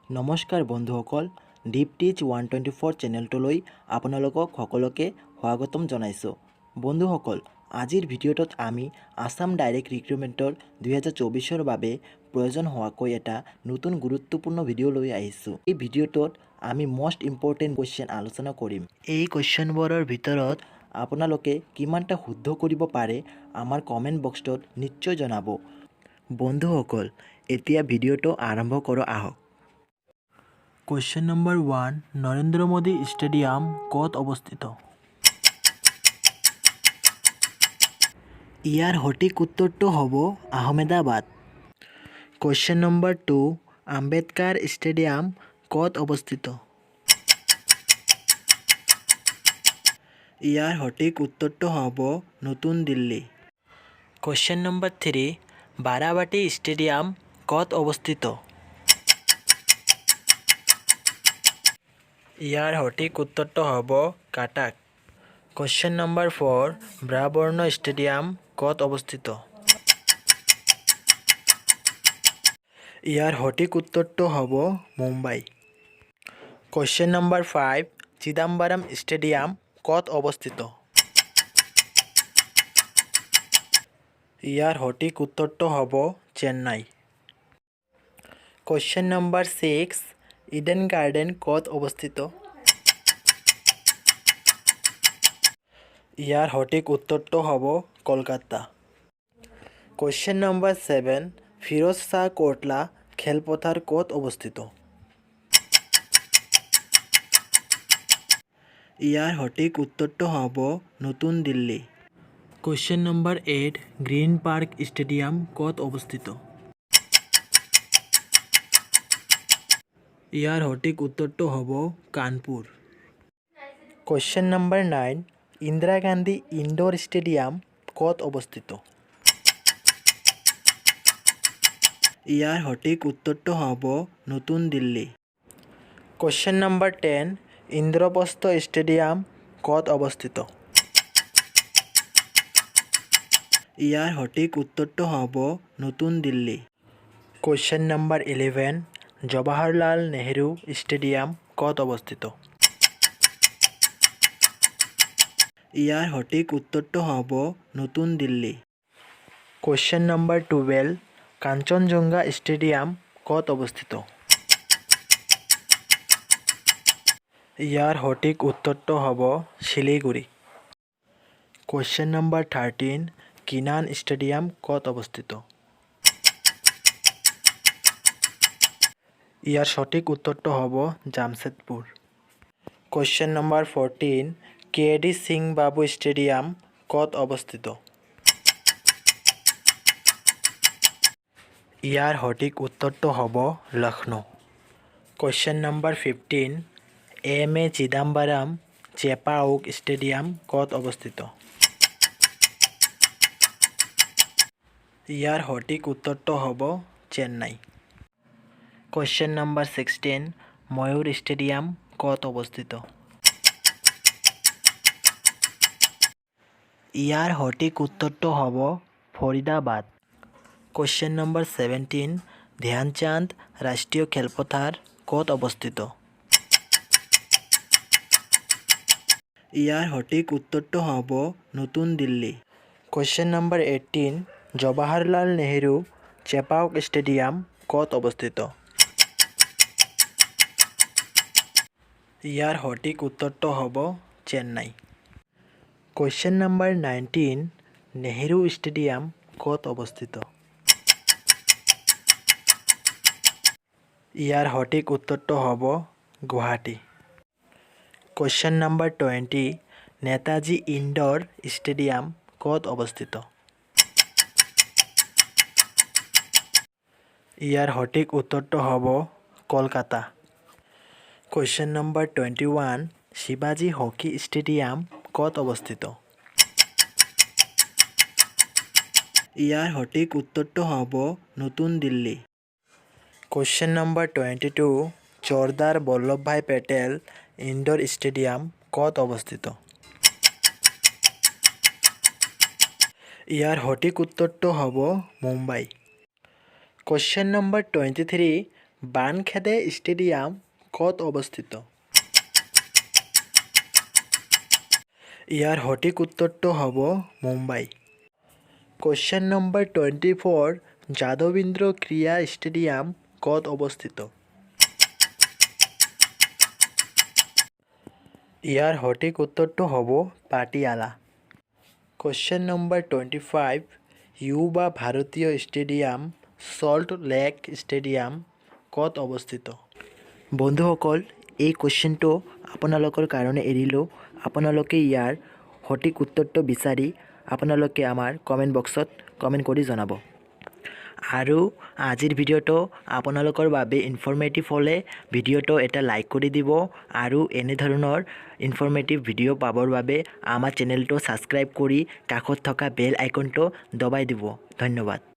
নমস্কাৰ বন্ধুসকল, ডিপ টিচ 124 চেনেলটোলৈ আপোনালোকক সকলোকে স্বাগতম জনাইছোঁ। বন্ধুসকল, আজিৰ ভিডিঅ'টোত আমি আসাম ডাইৰেক্ট ৰিক্ৰুটমেণ্টৰ 2024ৰ বাবে প্ৰয়োজন হোৱাকৈ এটা নতুন গুৰুত্বপূৰ্ণ ভিডিঅ' লৈ আহিছোঁ। এই ভিডিঅ'টোত আমি মষ্ট ইম্পৰ্টেণ্ট কুৱেশ্যন আলোচনা কৰিম। এই কুৱেশ্যনবোৰৰ ভিতৰত আপোনালোকে কিমানটা শুদ্ধ কৰিব পাৰে আমাৰ কমেণ্ট বক্সত নিশ্চয় জনাব। বন্ধুসকল, এতিয়া ভিডিঅ'টো আৰম্ভ কৰোঁ আহক। Question number 1, Narendra Modi stadium ক'ত অৱস্থিত? ইয়াৰ সঠিক উত্তৰটো হ'ব Ahmedabad. Question number 2, Ambedkar stadium ক'ত অৱস্থিত? ইয়াৰ সঠিক উত্তৰটো হ'ব নতুন Delhi. Question number 3, Barabati stadium ক'ত অৱস্থিত? ইয়াৰ সঠিক উত্তৰটো হ'ব Cuttack. Question number 4, Brabourne stadium ক'ত অৱস্থিত? ইয়াৰ সঠিক উত্তৰটো হ'ব Mumbai. Question number 5, Chidambaram stadium ক'ত অৱস্থিত? ইয়াৰ সঠিক উত্তৰটো হ'ব Chennai. Question number 6, Eden garden ক'ত অৱস্থিত? ইয়াৰ সঠিক উত্তৰটো হ'ব কলকাতা। কুৱেশ্যন নম্বৰ 7, ফিৰোজ শ্বাহ কোটলা খেলপথাৰ ক'ত অৱস্থিত? ইয়াৰ সঠিক উত্তৰটো হ'ব নতুন Delhi. Question number 8, green park stadium ক'ত অৱস্থিত? ইয়াৰ সঠিক উত্তৰটো হ'ব Kanpur. Question number 9, Indira Gandhi indoor stadium ক'ত অৱস্থিত? ইয়াৰ সঠিক উত্তৰটো হ'ব নতুন Delhi. Question number 10, Indraprastha stadium ক'ত অৱস্থিত? ইয়াৰ সঠিক উত্তৰটো হ'ব নতুন Delhi. Question number 11, Jawaharlal Nehru stadium ক'ত অৱস্থিত? ইয়াৰ সঠিক উত্তৰটো হ'ব নতুন Delhi. Question number 12, Kanchenjunga stadium ক'ত অৱস্থিত? ইয়াৰ সঠিক উত্তৰটো হ'ব Siliguri. Question number 13, Keenan stadium ক'ত অৱস্থিত? ইয়াৰ সঠিক উত্তৰটো হ'ব Jamshedpur. Question number 14, K D. Singh Babu stadium ক'ত অৱস্থিত? ইয়াৰ সঠিক উত্তৰটো হ'ব Lucknow. Question number 15, M A. Chidambaram Chepauk stadium ক'ত অৱস্থিত? ইয়াৰ সঠিক উত্তৰটো হ'ব Chennai. Question number 16, Mayur stadium ক'ত অৱস্থিত? ইয়াৰ সঠিক উত্তৰটো হ'ব ফৰিদাবাদ। কুৱেশ্যন নম্বৰ 17, ধ্যানচাঁদ ৰাষ্ট্ৰীয় খেলপথাৰ ক'ত অৱস্থিত? ইয়াৰ সঠিক উত্তৰটো হ'ব নতুন Delhi. Question number 18, Jawaharlal Nehru Chepauk stadium ক'ত অৱস্থিত? ইয়াৰ সঠিক উত্তৰটো হ'ব Chennai. Question number 19, Nehru stadium ক'ত অৱস্থিত? ইয়াৰ সঠিক উত্তৰটো হ'ব Guwahati. Question number 20, Netaji indoor stadium ক'ত অৱস্থিত? ইয়াৰ সঠিক উত্তৰটো হ'ব কলকাতা। কুৱেশ্যন নম্বৰ 21, শিৱাজী হকী ষ্টেডিয়াম ক'ত অৱস্থিত? ইয়াৰ সঠিক উত্তৰটো হ'ব নতুন Delhi. Question number 22, Sardar Vallabhbhai Patel indoor stadium ক'ত অৱস্থিত? ইয়াৰ সঠিক উত্তৰটো হ'ব মুম্বাই। কুৱেশ্যন নম্বৰ 23, বানখেদে ষ্টেডিয়াম ক'ত অৱস্থিত? ইয়াৰ সঠিক উত্তৰটো হ'ব মুম্বাই। কুৱেশ্যন নম্বৰ 24, যাদৱিন্দ্ৰ ক্ৰীড়া ষ্টেডিয়াম ক'ত অৱস্থিত? ইয়াৰ সঠিক উত্তৰটো হ'ব পাটিয়ালা। কুৱেশ্যন নম্বৰ 25, ইউবা ভাৰতীয় ষ্টেডিয়াম সল্ট লেক ষ্টেডিয়াম ক'ত অৱস্থিত? বন্ধুসকল, এই কুৱেশ্যনটো আপোনালোকৰ কাৰণে এৰিলোঁ। আপোনালোকে ইয়াৰ সঠিক উত্তৰটো বিচাৰি আপোনালোকে আমাৰ কমেণ্ট বক্সত কমেণ্ট কৰি জনাব। আৰু আজিৰ ভিডিঅ'টো আপোনালোকৰ বাবে ইনফৰ্মেটিভ হ'লে ভিডিঅ'টো এটা লাইক কৰি দিব আৰু এনেধৰণৰ ইনফৰ্মেটিভ ভিডিঅ' পাবৰ বাবে আমাৰ চেনেলটো ছাবস্ক্ৰাইব কৰি কাষত থকা বেল আইকনটো দবাই দিব। ধন্যবাদ।